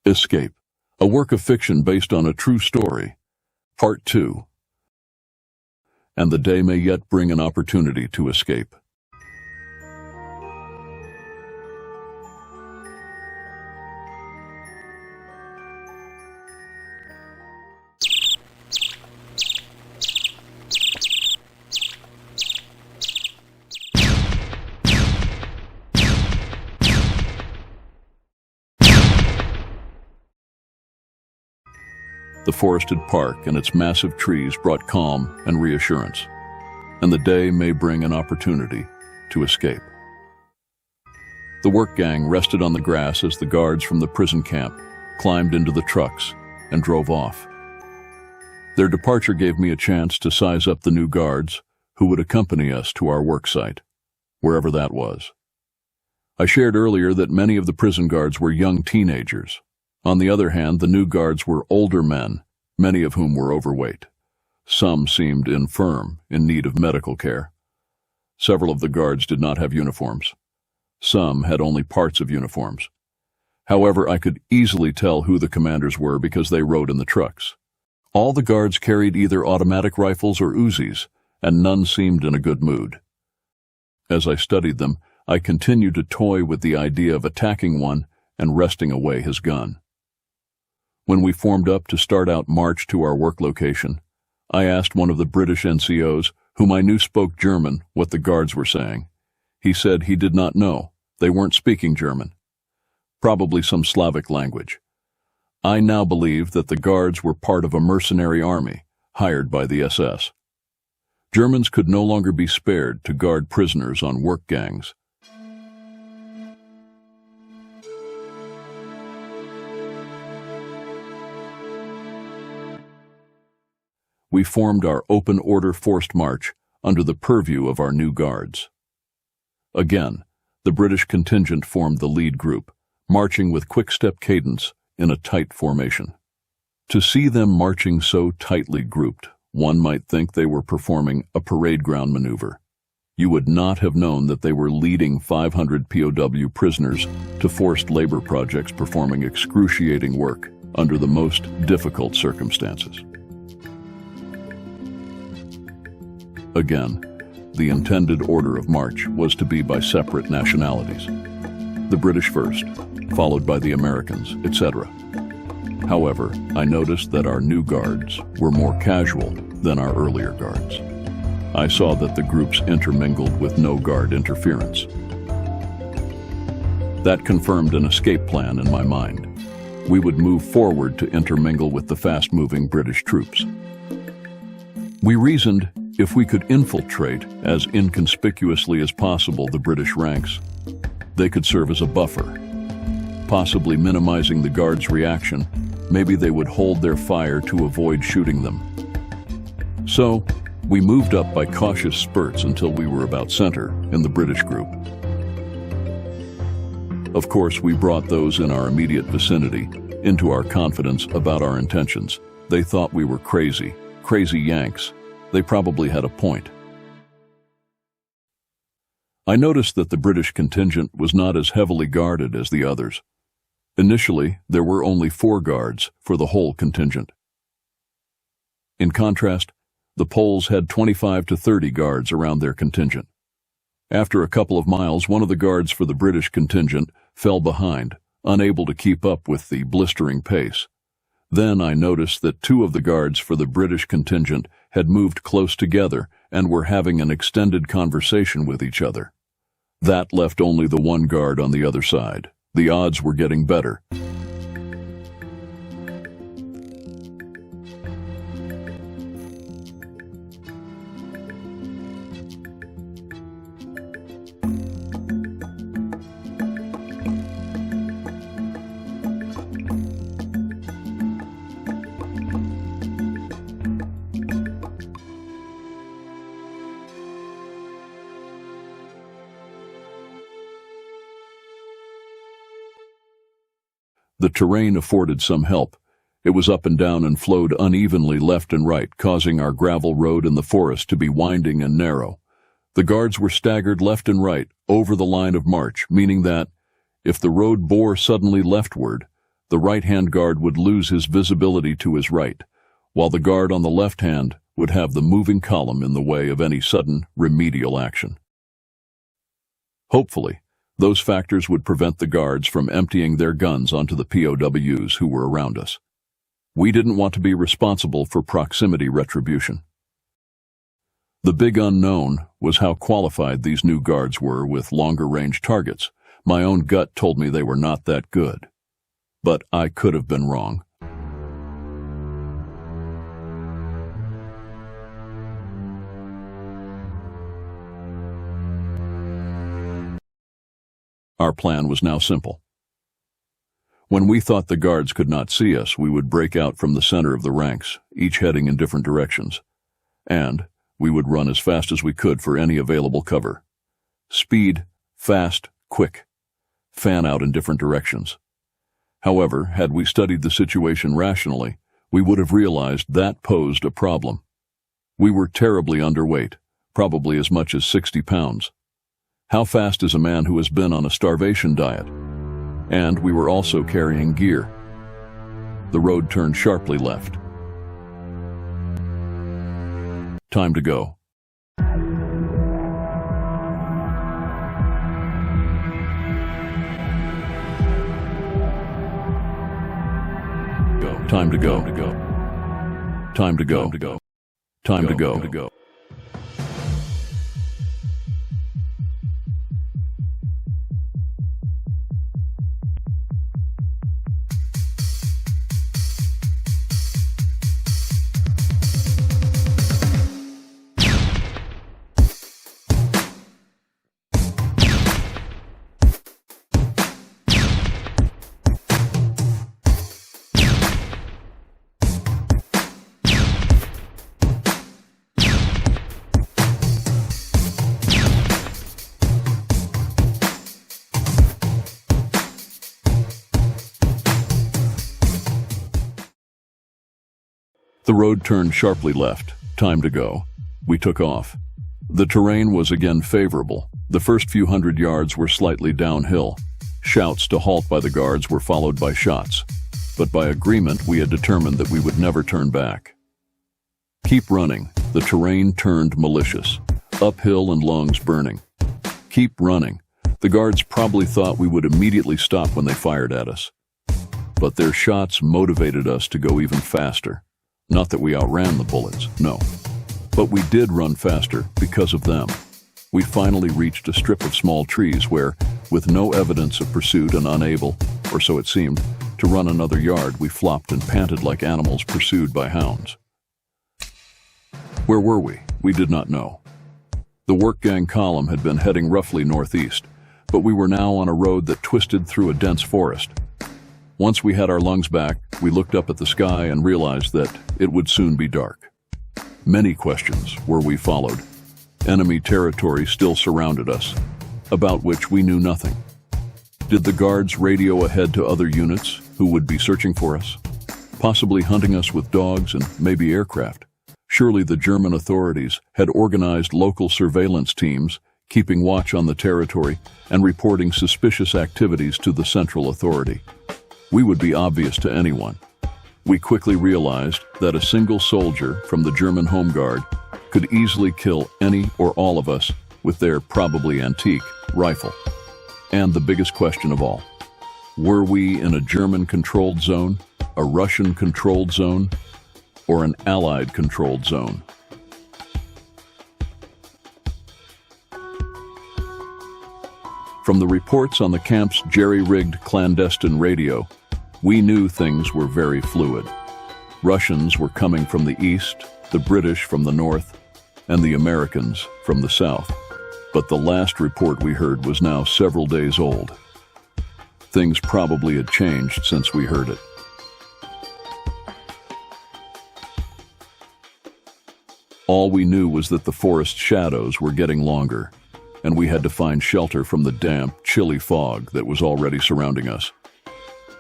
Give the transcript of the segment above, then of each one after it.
Escape, a work of fiction based on a true story. Part 2. And the day may yet bring an opportunity to escape. The forested park and its massive trees brought calm and reassurance, and the day may bring an opportunity to escape. The work gang rested on the grass as the guards from the prison camp climbed into the trucks and drove off. Their departure gave me a chance to size up the new guards who would accompany us to our work site, wherever that was. I shared earlier that many of the prison guards were young teenagers. On the other hand, the new guards were older men, many of whom were overweight. Some seemed infirm, in need of medical care. Several of the guards did not have uniforms. Some had only parts of uniforms. However, I could easily tell who the commanders were because they rode in the trucks. All the guards carried either automatic rifles or Uzis, and none seemed in a good mood. As I studied them, I continued to toy with the idea of attacking one and wresting away his gun. When we formed up to start out march to our work location, I asked one of the British NCOs, whom I knew spoke German, what the guards were saying. He said he did not know. They weren't speaking German. Probably some Slavic language. I now believed that the guards were part of a mercenary army, hired by the SS. Germans could no longer be spared to guard prisoners on work gangs. We formed our open order forced march under the purview of our new guards. Again, the British contingent formed the lead group, marching with quick-step cadence in a tight formation. To see them marching so tightly grouped, one might think they were performing a parade ground maneuver. You would not have known that they were leading 500 POW prisoners to forced labor projects performing excruciating work under the most difficult circumstances. Again, the intended order of march was to be by separate nationalities. The British first, followed by the Americans, etc. However, I noticed that our new guards were more casual than our earlier guards. I saw that the groups intermingled with no guard interference. That confirmed an escape plan in my mind. We would move forward to intermingle with the fast-moving British troops. We reasoned if we could infiltrate as inconspicuously as possible the British ranks, they could serve as a buffer, possibly minimizing the guards' reaction. Maybe they would hold their fire to avoid shooting them. So, we moved up by cautious spurts until we were about center in the British group. Of course, we brought those in our immediate vicinity into our confidence about our intentions. They thought we were crazy Yanks. They probably had a point. I noticed that the British contingent was not as heavily guarded as the others. Initially, there were only 4 guards for the whole contingent. In contrast, the Poles had 25 to 30 guards around their contingent. After a couple of miles, one of the guards for the British contingent fell behind, unable to keep up with the blistering pace. Then I noticed that 2 of the guards for the British contingent had moved close together and were having an extended conversation with each other. That left only the 1 guard on the other side. The odds were getting better. The terrain afforded some help. It was up and down and flowed unevenly left and right, causing our gravel road in the forest to be winding and narrow. The guards were staggered left and right over the line of march, meaning that, if the road bore suddenly leftward, the right-hand guard would lose his visibility to his right, while the guard on the left hand would have the moving column in the way of any sudden remedial action. Hopefully, those factors would prevent the guards from emptying their guns onto the POWs who were around us. We didn't want to be responsible for proximity retribution. The big unknown was how qualified these new guards were with longer-range targets. My own gut told me they were not that good. But I could have been wrong. Our plan was now simple. When we thought the guards could not see us, we would break out from the center of the ranks, each heading in different directions. And we would run as fast as we could for any available cover. Speed, fast, quick. Fan out in different directions. However, had we studied the situation rationally, we would have realized that posed a problem. We were terribly underweight, probably as much as 60 pounds. How fast is a man who has been on a starvation diet? And we were also carrying gear. The road turned sharply left. Time to go. Time to go. Time to go. Time to go. The road turned sharply left. Time to go. We took off. The terrain was again favorable. The first few hundred yards were slightly downhill. Shouts to halt by the guards were followed by shots. But by agreement, we had determined that we would never turn back. Keep running. The terrain turned malicious. Uphill and lungs burning. Keep running. The guards probably thought we would immediately stop when they fired at us. But their shots motivated us to go even faster. Not that we outran the bullets, no. But we did run faster because of them. We finally reached a strip of small trees where, with no evidence of pursuit and unable, or so it seemed, to run another yard, we flopped and panted like animals pursued by hounds. Where were we? We did not know. The work gang column had been heading roughly northeast, but we were now on a road that twisted through a dense forest. Once we had our lungs back, we looked up at the sky and realized that it would soon be dark. Many questions were we followed. Enemy territory still surrounded us, about which we knew nothing. Did the guards radio ahead to other units who would be searching for us? Possibly hunting us with dogs and maybe aircraft. Surely the German authorities had organized local surveillance teams, keeping watch on the territory and reporting suspicious activities to the central authority. We would be obvious to anyone. We quickly realized that a single soldier from the German Home Guard could easily kill any or all of us with their probably antique rifle. And the biggest question of all, were we in a German-controlled zone, a Russian-controlled zone, or an Allied-controlled zone? From the reports on the camp's jerry-rigged clandestine radio, we knew things were very fluid. Russians were coming from the east, the British from the north, and the Americans from the south. But the last report we heard was now several days old. Things probably had changed since we heard it. All we knew was that the forest shadows were getting longer, and we had to find shelter from the damp, chilly fog that was already surrounding us.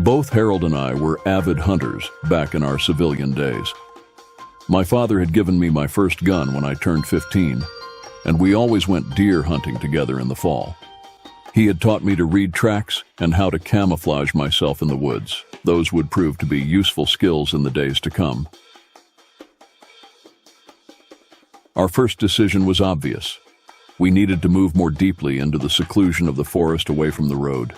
Both Harold and I were avid hunters back in our civilian days. My father had given me my first gun when I turned 15, and we always went deer hunting together in the fall. He had taught me to read tracks and how to camouflage myself in the woods. Those would prove to be useful skills in the days to come. Our first decision was obvious. We needed to move more deeply into the seclusion of the forest away from the road.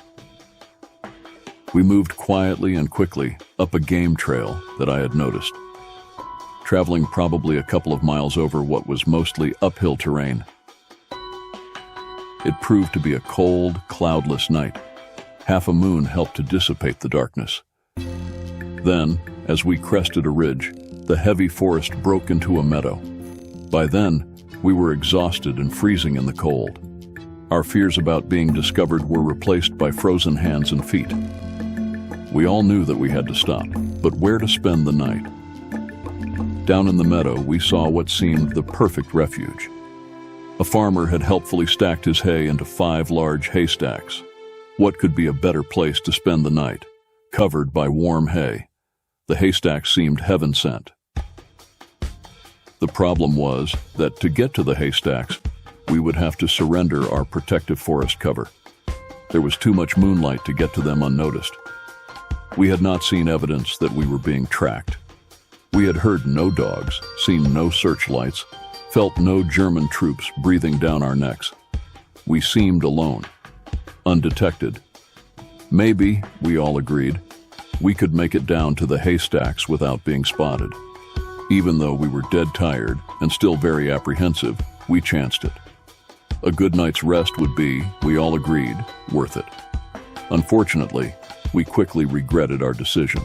We moved quietly and quickly up a game trail that I had noticed, traveling probably a couple of miles over what was mostly uphill terrain. It proved to be a cold, cloudless night. Half a moon helped to dissipate the darkness. Then, as we crested a ridge, the heavy forest broke into a meadow. By then, we were exhausted and freezing in the cold. Our fears about being discovered were replaced by frozen hands and feet. We all knew that we had to stop, but where to spend the night? Down in the meadow, we saw what seemed the perfect refuge. A farmer had helpfully stacked his hay into 5 large haystacks. What could be a better place to spend the night, covered by warm hay? The haystacks seemed heaven-sent. The problem was that to get to the haystacks, we would have to surrender our protective forest cover. There was too much moonlight to get to them unnoticed. We had not seen evidence that we were being tracked. We had heard no dogs, seen no searchlights, felt no German troops breathing down our necks. We seemed alone, undetected. Maybe, we all agreed, we could make it down to the haystacks without being spotted. Even though we were dead tired and still very apprehensive, we chanced it. A good night's rest would be, we all agreed, worth it. Unfortunately, we quickly regretted our decision.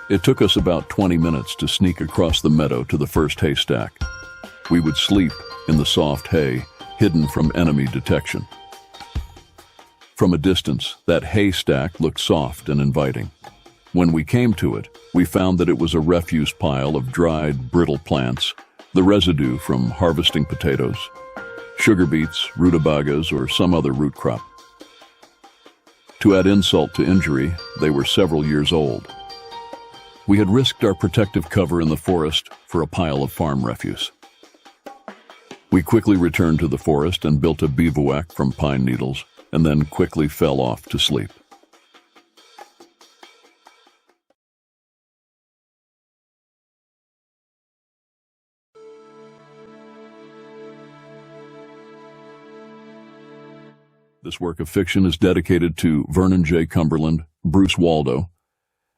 It took us about 20 minutes to sneak across the meadow to the first haystack. We would sleep in the soft hay, hidden from enemy detection. From a distance, that haystack looked soft and inviting. When we came to it, we found that it was a refuse pile of dried, brittle plants, the residue from harvesting potatoes, sugar beets, rutabagas, or some other root crop. To add insult to injury, they were several years old. We had risked our protective cover in the forest for a pile of farm refuse. We quickly returned to the forest and built a bivouac from pine needles, and then quickly fell off to sleep. This work of fiction is dedicated to Vernon J. Cumberland, Bruce Waldo,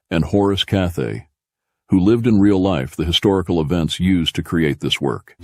and Horace Catheay, who lived in real life the historical events used to create this work.